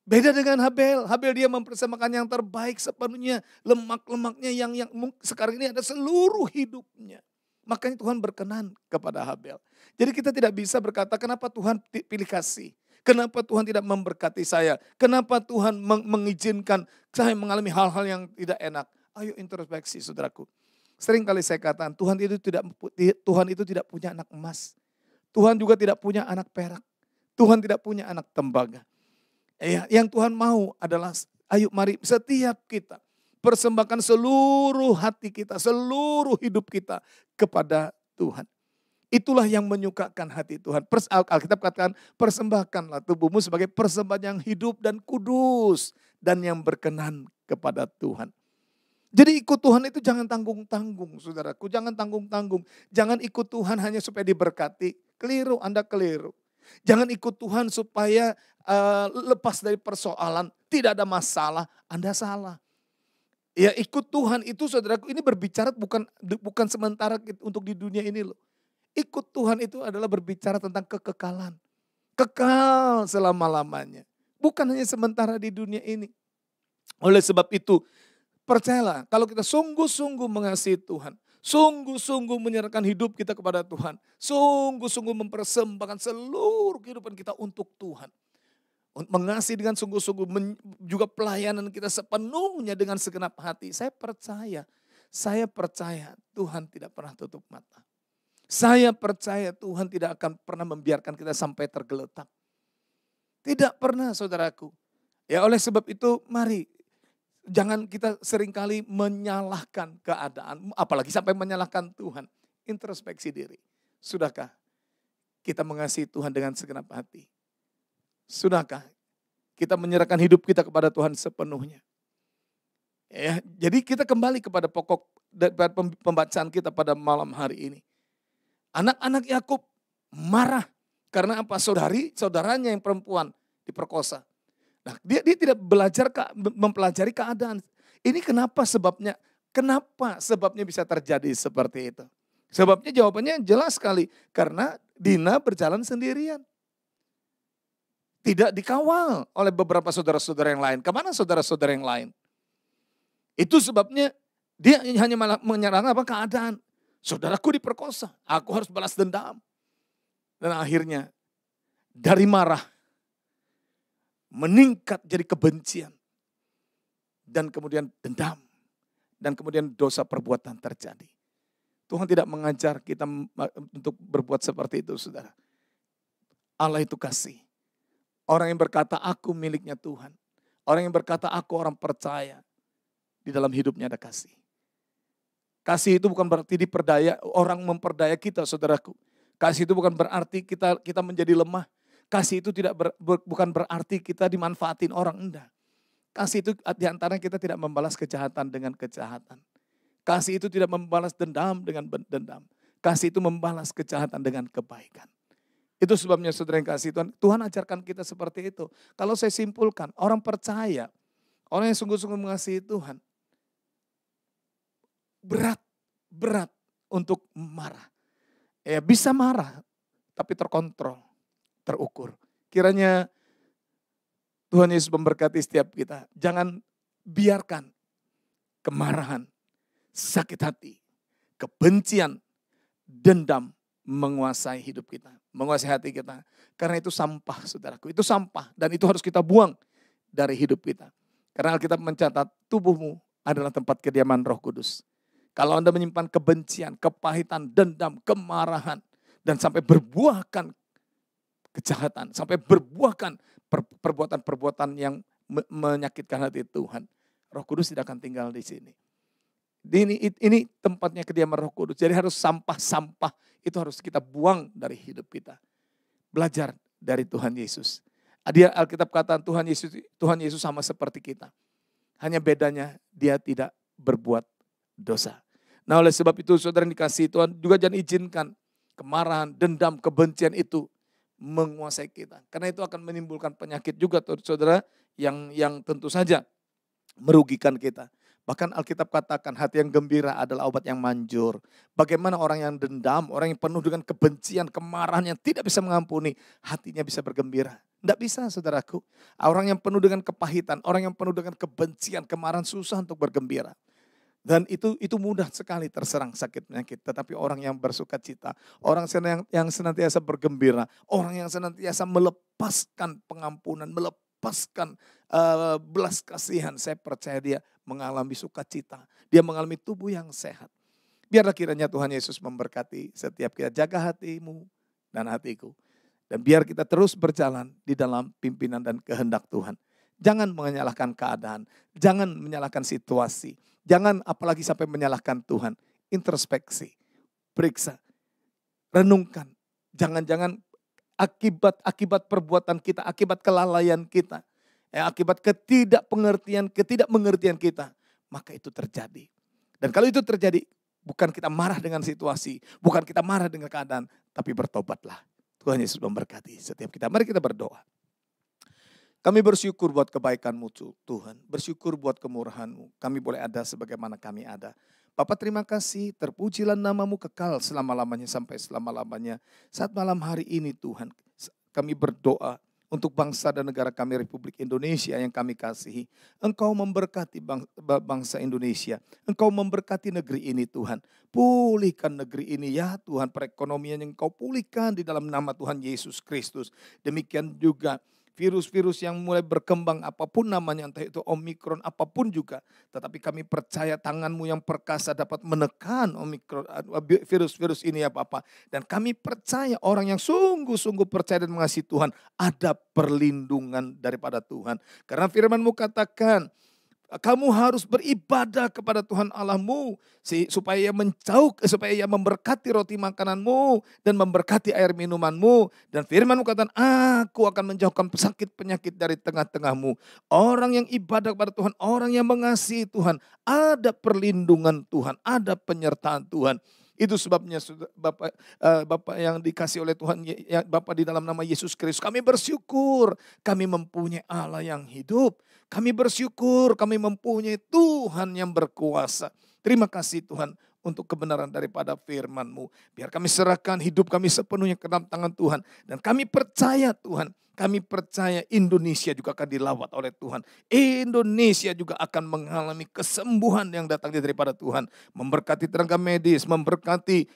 Beda dengan Habel. Habel dia mempersembahkan yang terbaik sepenuhnya. Lemak-lemaknya yang sekarang ini ada seluruh hidupnya. Makanya Tuhan berkenan kepada Habel. Jadi kita tidak bisa berkata kenapa Tuhan pilih kasih. Kenapa Tuhan tidak memberkati saya? Kenapa Tuhan mengizinkan saya mengalami hal-hal yang tidak enak? Ayo introspeksi saudaraku. Sering kali saya katakan Tuhan itu tidak punya anak emas. Tuhan juga tidak punya anak perak. Tuhan tidak punya anak tembaga. Yang Tuhan mau adalah ayo mari setiap kita persembahkan seluruh hati kita, seluruh hidup kita kepada Tuhan. Itulah yang menyukakan hati Tuhan. Alkitab katakan persembahkanlah tubuhmu sebagai persembahan yang hidup dan kudus dan yang berkenan kepada Tuhan. Jadi ikut Tuhan itu jangan tanggung-tanggung, saudaraku. Jangan tanggung-tanggung. Jangan ikut Tuhan hanya supaya diberkati. Keliru, Anda keliru. Jangan ikut Tuhan supaya lepas dari persoalan. Tidak ada masalah, Anda salah. Ya ikut Tuhan itu saudaraku ini berbicara bukan sementara untuk di dunia ini loh. Ikut Tuhan itu adalah berbicara tentang kekekalan. Kekal selama-lamanya. Bukan hanya sementara di dunia ini. Oleh sebab itu percayalah kalau kita sungguh-sungguh mengasihi Tuhan. Sungguh-sungguh menyerahkan hidup kita kepada Tuhan. Sungguh-sungguh mempersembahkan seluruh kehidupan kita untuk Tuhan. Mengasihi dengan sungguh-sungguh, juga pelayanan kita sepenuhnya dengan segenap hati. Saya percaya Tuhan tidak pernah tutup mata. Saya percaya Tuhan tidak akan pernah membiarkan kita sampai tergeletak. Tidak pernah saudaraku. Ya oleh sebab itu mari jangan kita seringkali menyalahkan keadaan, apalagi sampai menyalahkan Tuhan. Introspeksi diri. Sudahkah kita mengasihi Tuhan dengan segenap hati? Sudahkah kita menyerahkan hidup kita kepada Tuhan sepenuhnya? Ya, jadi kita kembali kepada pokok pembacaan kita pada malam hari ini. Anak-anak Yakub marah karena apa? Saudaranya yang perempuan diperkosa. Nah, dia tidak mempelajari keadaan. Ini kenapa sebabnya? Kenapa sebabnya bisa terjadi seperti itu? Sebabnya jawabannya jelas sekali. Karena Dina berjalan sendirian. Tidak dikawal oleh beberapa saudara-saudara yang lain. Kemana saudara-saudara yang lain? Itu sebabnya dia hanya malah menyerang keadaan. Saudaraku diperkosa, aku harus balas dendam. Dan akhirnya dari marah meningkat jadi kebencian. Dan kemudian dendam. Dan kemudian dosa perbuatan terjadi. Tuhan tidak mengajar kita untuk berbuat seperti itu, saudara. Allah itu kasih. Orang yang berkata aku miliknya Tuhan. Orang yang berkata aku orang percaya. Di dalam hidupnya ada kasih. Kasih itu bukan berarti diperdaya, orang memperdaya kita saudaraku. Kasih itu bukan berarti kita menjadi lemah. Kasih itu bukan berarti kita dimanfaatin orang, enggak. Kasih itu diantaranya kita tidak membalas kejahatan dengan kejahatan. Kasih itu tidak membalas dendam dengan dendam. Kasih itu membalas kejahatan dengan kebaikan. Itu sebabnya saudara yang kasih Tuhan, Tuhan ajarkan kita seperti itu. Kalau saya simpulkan, orang percaya, orang yang sungguh-sungguh mengasihi Tuhan, berat untuk marah. Ya bisa marah, tapi terkontrol, terukur. Kiranya Tuhan Yesus memberkati setiap kita. Jangan biarkan kemarahan, sakit hati, kebencian, dendam menguasai hidup kita, menguasai hati kita. Karena itu sampah, saudaraku. Itu sampah dan itu harus kita buang dari hidup kita. Karena Alkitab mencatat tubuhmu adalah tempat kediaman Roh Kudus. Kalau Anda menyimpan kebencian, kepahitan, dendam, kemarahan, dan sampai berbuahkan kejahatan, sampai berbuahkan perbuatan-perbuatan yang menyakitkan hati Tuhan, Roh Kudus tidak akan tinggal di sini. Ini tempatnya kediaman Roh Kudus. Jadi harus sampah-sampah itu harus kita buang dari hidup kita. Belajar dari Tuhan Yesus. Dia Alkitab kata Tuhan Yesus sama seperti kita. Hanya bedanya dia tidak berbuat dosa. Nah oleh sebab itu saudara yang dikasihi Tuhan juga jangan izinkan kemarahan, dendam, kebencian itu menguasai kita. Karena itu akan menimbulkan penyakit juga saudara yang tentu saja merugikan kita. Bahkan Alkitab katakan hati yang gembira adalah obat yang manjur. Bagaimana orang yang dendam, orang yang penuh dengan kebencian, kemarahan yang tidak bisa mengampuni, hatinya bisa bergembira. Tidak bisa saudaraku. Orang yang penuh dengan kepahitan, orang yang penuh dengan kebencian, kemarahan susah untuk bergembira. Dan itu mudah sekali terserang sakit penyakit. Tetapi orang yang bersuka cita, orang yang senantiasa bergembira, orang yang senantiasa melepaskan pengampunan, melepaskan belas kasihan, saya percaya dia mengalami sukacita. Dia mengalami tubuh yang sehat. Biarlah kiranya Tuhan Yesus memberkati setiap kita. Jaga hatimu dan hatiku. Dan biar kita terus berjalan di dalam pimpinan dan kehendak Tuhan. Jangan menyalahkan keadaan. Jangan menyalahkan situasi. Jangan apalagi sampai menyalahkan Tuhan. Introspeksi. Periksa. Renungkan. Jangan-jangan akibat perbuatan kita, akibat kelalaian kita. Akibat ketidakmengertian kita, maka itu terjadi. Dan kalau itu terjadi, bukan kita marah dengan situasi, bukan kita marah dengan keadaan, tapi bertobatlah. Tuhan Yesus memberkati setiap kita. Mari kita berdoa. Kami bersyukur buat kebaikan-Mu Tuhan. Bersyukur buat kemurahan-Mu. Kami boleh ada sebagaimana kami ada. Bapa terima kasih, terpujilah nama-Mu kekal selama-lamanya sampai selama-lamanya. Saat malam hari ini Tuhan, kami berdoa untuk bangsa dan negara kami Republik Indonesia yang kami kasihi. Engkau memberkati bangsa Indonesia. Engkau memberkati negeri ini Tuhan. Pulihkan negeri ini ya Tuhan. Perekonomian yang Engkau pulihkan di dalam nama Tuhan Yesus Kristus. Demikian juga virus-virus yang mulai berkembang apapun namanya, entah itu Omikron apapun juga. Tetapi kami percaya tangan-Mu yang perkasa dapat menekan Omikron, virus-virus ini ya Bapa. Dan kami percaya orang yang sungguh-sungguh percaya dan mengasihi Tuhan, ada perlindungan daripada Tuhan. Karena firman-Mu katakan, kamu harus beribadah kepada Tuhan Allahmu supaya Ia memberkati roti makananmu dan memberkati air minumanmu. Dan firman-Mu katakan, aku akan menjauhkan penyakit dari tengah-tengahmu. Orang yang ibadah kepada Tuhan, orang yang mengasihi Tuhan, ada perlindungan Tuhan, ada penyertaan Tuhan. Itu sebabnya Bapak yang dikasih oleh Tuhan, Bapak di dalam nama Yesus Kristus. Kami bersyukur kami mempunyai Allah yang hidup. Kami bersyukur kami mempunyai Tuhan yang berkuasa. Terima kasih Tuhan untuk kebenaran daripada firman-Mu. Biar kami serahkan hidup kami sepenuhnya ke dalam tangan Tuhan. Dan kami percaya Tuhan, kami percaya Indonesia juga akan dilawat oleh Tuhan. Indonesia juga akan mengalami kesembuhan yang datang daripada Tuhan. Memberkati tenaga medis, memberkati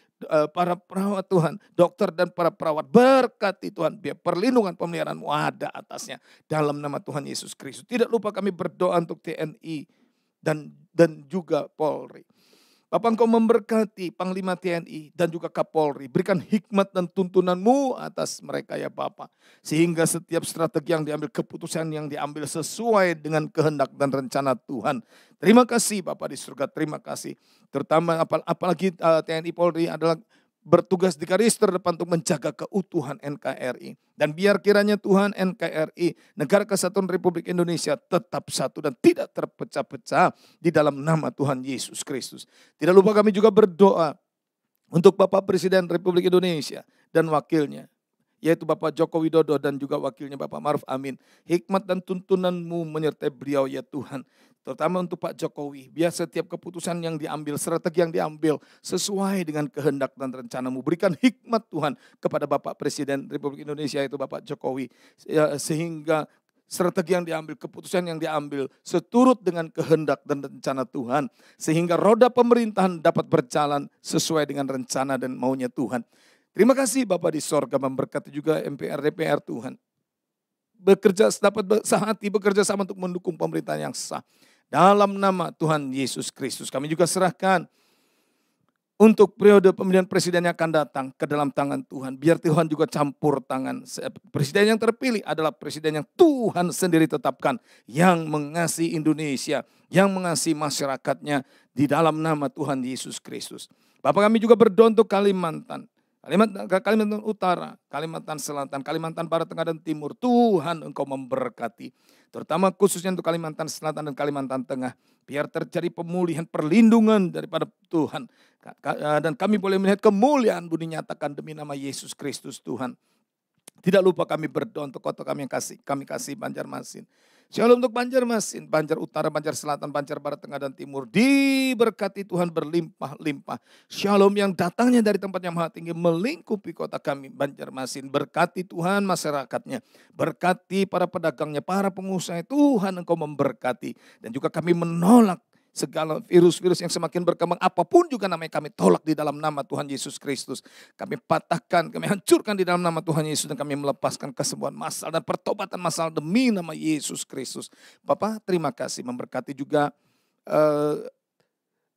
para perawat Tuhan, dokter dan para perawat. Berkati Tuhan, biar perlindungan pemeliharaan-Mu ada atasnya. Dalam nama Tuhan Yesus Kristus. Tidak lupa kami berdoa untuk TNI dan juga Polri. Bapak Engkau memberkati Panglima TNI dan juga Kapolri. Berikan hikmat dan tuntunan-Mu atas mereka ya Bapak. Sehingga setiap strategi yang diambil, keputusan yang diambil sesuai dengan kehendak dan rencana Tuhan. Terima kasih Bapak di surga, terima kasih. Terutama apalagi TNI Polri adalah bertugas di garis terdepan untuk menjaga keutuhan NKRI. Dan biar kiranya Tuhan NKRI, Negara Kesatuan Republik Indonesia tetap satu dan tidak terpecah-pecah di dalam nama Tuhan Yesus Kristus. Tidak lupa kami juga berdoa untuk Bapak Presiden Republik Indonesia dan wakilnya, yaitu Bapak Joko Widodo dan juga wakilnya Bapak Ma'ruf Amin. Hikmat dan tuntunan-Mu menyertai beliau ya Tuhan. Terutama untuk Pak Jokowi, biar setiap keputusan yang diambil, strategi yang diambil sesuai dengan kehendak dan rencana-Mu. Berikan hikmat Tuhan kepada Bapak Presiden Republik Indonesia yaitu Bapak Jokowi. Sehingga strategi yang diambil, keputusan yang diambil seturut dengan kehendak dan rencana Tuhan. Sehingga roda pemerintahan dapat berjalan sesuai dengan rencana dan maunya Tuhan. Terima kasih Bapak di sorga, memberkati juga MPR, DPR Tuhan. Dapat sehati bekerja sama untuk mendukung pemerintahan yang sah. Dalam nama Tuhan Yesus Kristus kami juga serahkan untuk periode pemilihan presiden yang akan datang ke dalam tangan Tuhan. Biar Tuhan juga campur tangan. Presiden yang terpilih adalah presiden yang Tuhan sendiri tetapkan. Yang mengasihi Indonesia, yang mengasihi masyarakatnya di dalam nama Tuhan Yesus Kristus. Bapak kami juga berdoa untuk Kalimantan Utara, Kalimantan Selatan, Kalimantan Barat, Tengah dan Timur. Tuhan Engkau memberkati. Terutama khususnya untuk Kalimantan Selatan dan Kalimantan Tengah. Biar terjadi pemulihan, perlindungan daripada Tuhan. Dan kami boleh melihat kemuliaan-Mu dinyatakan demi nama Yesus Kristus Tuhan. Tidak lupa kami berdoa untuk kota kami yang kami kasih Banjarmasin. Shalom untuk Banjarmasin, Banjar Utara, Banjar Selatan, Banjar Barat, Tengah dan Timur. Diberkati Tuhan berlimpah-limpah. Shalom yang datangnya dari tempat yang maha tinggi melingkupi kota kami Banjarmasin. Berkati Tuhan masyarakatnya. Berkati para pedagangnya, para pengusaha. Tuhan Engkau memberkati. Dan juga kami menolak segala virus-virus yang semakin berkembang, apapun juga namanya kami tolak di dalam nama Tuhan Yesus Kristus. Kami patahkan, kami hancurkan di dalam nama Tuhan Yesus dan kami melepaskan kesembuhan massal dan pertobatan massal demi nama Yesus Kristus. Bapak terima kasih, memberkati juga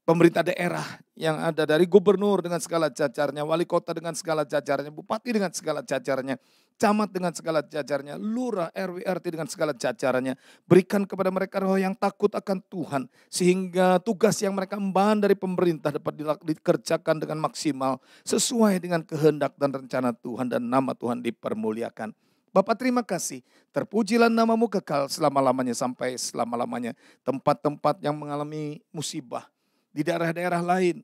pemerintah daerah yang ada dari gubernur dengan segala jajarnya, wali kota dengan segala jajarnya, bupati dengan segala jajarnya, camat dengan segala jajarnya, lurah, RW, RT dengan segala jajarannya. Berikan kepada mereka roh yang takut akan Tuhan. Sehingga tugas yang mereka emban dari pemerintah dapat dikerjakan dengan maksimal. Sesuai dengan kehendak dan rencana Tuhan dan nama Tuhan dipermuliakan. Bapa terima kasih, terpujilah namamu kekal selama-lamanya sampai selama-lamanya. Tempat-tempat yang mengalami musibah di daerah-daerah lain,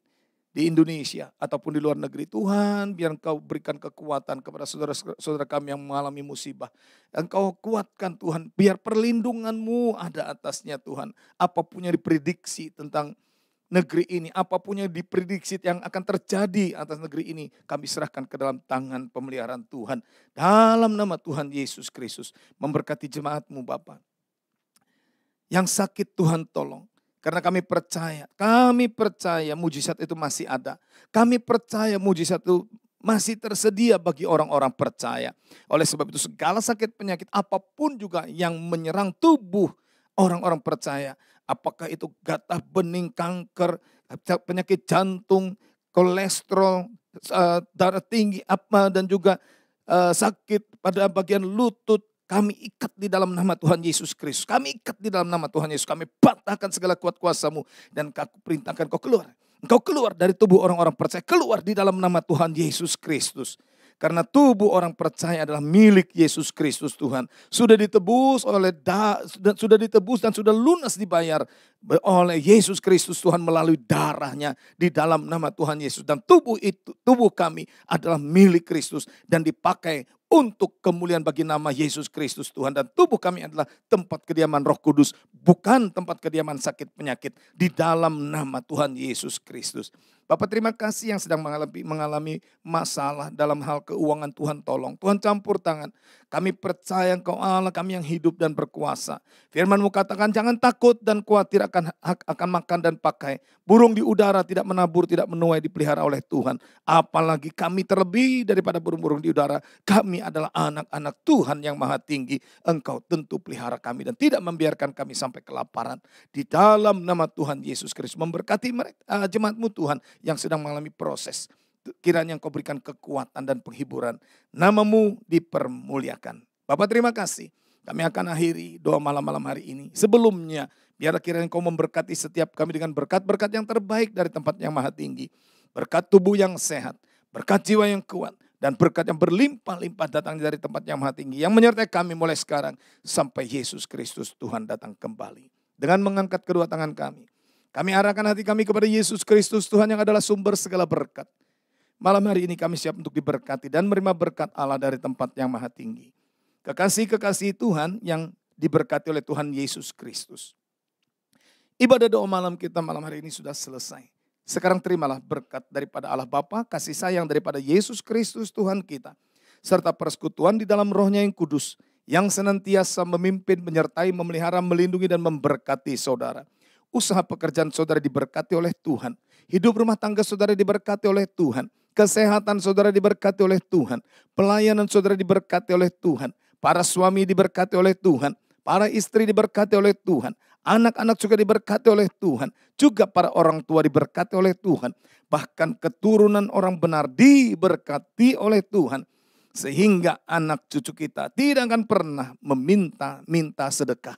di Indonesia ataupun di luar negeri. Tuhan, biar Engkau berikan kekuatan kepada saudara-saudara kami yang mengalami musibah. Engkau kuatkan Tuhan, biar perlindungan-Mu ada atasnya Tuhan. Apapun yang diprediksi tentang negeri ini, apapun yang diprediksi yang akan terjadi atas negeri ini, kami serahkan ke dalam tangan pemeliharaan Tuhan. Dalam nama Tuhan Yesus Kristus, memberkati jemaat-Mu Bapa. Yang sakit Tuhan tolong. Karena kami percaya mujizat itu masih ada. Kami percaya mujizat itu masih tersedia bagi orang-orang percaya. Oleh sebab itu segala sakit penyakit apapun juga yang menyerang tubuh orang-orang percaya, apakah itu gatal bening, kanker, penyakit jantung, kolesterol, darah tinggi, dan juga sakit pada bagian lutut, kami ikat di dalam nama Tuhan Yesus Kristus. Kami ikat di dalam nama Tuhan Yesus. Kami patahkan segala kuat kuasa-Mu dan aku perintahkan Kau keluar. Engkau keluar dari tubuh orang-orang percaya, keluar di dalam nama Tuhan Yesus Kristus. Karena tubuh orang percaya adalah milik Yesus Kristus Tuhan. Sudah ditebus dan sudah lunas dibayar oleh Yesus Kristus Tuhan melalui darahnya di dalam nama Tuhan Yesus. Dan tubuh kami adalah milik Kristus dan dipakai untuk kemuliaan bagi nama Yesus Kristus Tuhan. Dan tubuh kami adalah tempat kediaman Roh Kudus, bukan tempat kediaman sakit penyakit, di dalam nama Tuhan Yesus Kristus. Bapak terima kasih yang sedang mengalami masalah dalam hal keuangan, Tuhan tolong. Tuhan campur tangan. Kami percaya Engkau Allah kami yang hidup dan berkuasa. Firman-Mu katakan jangan takut dan khawatir akan makan dan pakai. Burung di udara tidak menabur, tidak menuai, dipelihara oleh Tuhan. Apalagi kami terlebih daripada burung-burung di udara. Kami adalah anak-anak Tuhan yang maha tinggi. Engkau tentu pelihara kami dan tidak membiarkan kami sampai kelaparan. Di dalam nama Tuhan Yesus Kristus memberkati jemaat-Mu Tuhan yang sedang mengalami proses. Kiranya Engkau berikan kekuatan dan penghiburan. Nama-Mu dipermuliakan. Bapak terima kasih. Kami akan akhiri doa malam-malam hari ini. Sebelumnya, biarlah kiranya Engkau memberkati setiap kami dengan berkat-berkat yang terbaik dari tempat yang maha tinggi. Berkat tubuh yang sehat, berkat jiwa yang kuat, dan berkat yang berlimpah-limpah datang dari tempat yang maha tinggi. Yang menyertai kami mulai sekarang sampai Yesus Kristus Tuhan datang kembali. Dengan mengangkat kedua tangan kami arahkan hati kami kepada Yesus Kristus Tuhan yang adalah sumber segala berkat. Malam hari ini kami siap untuk diberkati dan menerima berkat Allah dari tempat yang maha tinggi. Kekasih-kekasih Tuhan yang diberkati oleh Tuhan Yesus Kristus. Ibadah doa malam kita malam hari ini sudah selesai. Sekarang terimalah berkat daripada Allah Bapa, kasih sayang daripada Yesus Kristus Tuhan kita, serta persekutuan di dalam Roh-Nya yang kudus, yang senantiasa memimpin, menyertai, memelihara, melindungi dan memberkati saudara. Usaha pekerjaan saudara diberkati oleh Tuhan. Hidup rumah tangga saudara diberkati oleh Tuhan. Kesehatan saudara diberkati oleh Tuhan. Pelayanan saudara diberkati oleh Tuhan. Para suami diberkati oleh Tuhan. Para istri diberkati oleh Tuhan. Anak-anak juga diberkati oleh Tuhan. Juga para orang tua diberkati oleh Tuhan. Bahkan keturunan orang benar diberkati oleh Tuhan. Sehingga anak cucu kita tidak akan pernah meminta sedekah.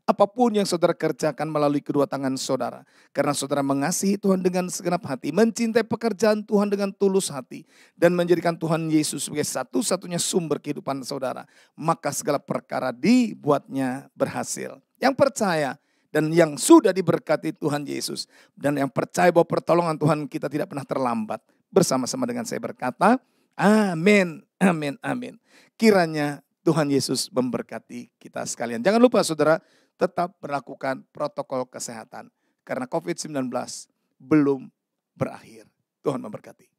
Apapun yang saudara kerjakan melalui kedua tangan saudara. Karena saudara mengasihi Tuhan dengan segenap hati. Mencintai pekerjaan Tuhan dengan tulus hati. Dan menjadikan Tuhan Yesus sebagai satu-satunya sumber kehidupan saudara. Maka segala perkara dibuatnya berhasil. Yang percaya dan yang sudah diberkati Tuhan Yesus. Dan yang percaya bahwa pertolongan Tuhan kita tidak pernah terlambat. Bersama-sama dengan saya berkata, amin, amin, amin. Kiranya Tuhan Yesus memberkati kita sekalian. Jangan lupa saudara, tetap berlakukan protokol kesehatan. Karena COVID-19 belum berakhir. Tuhan memberkati.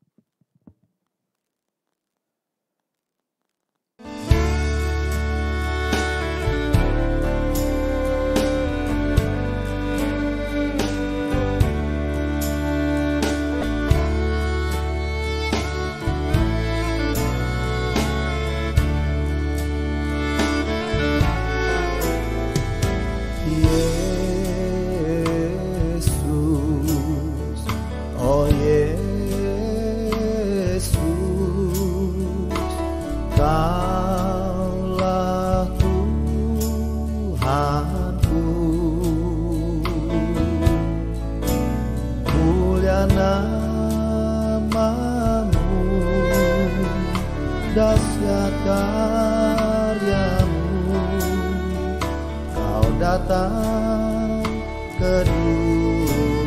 datang ke dunia.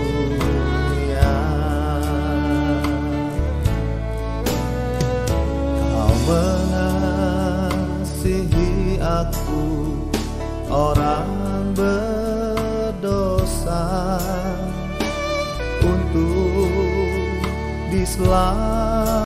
Kau mengasihi aku, orang berdosa, untuk diselamatkan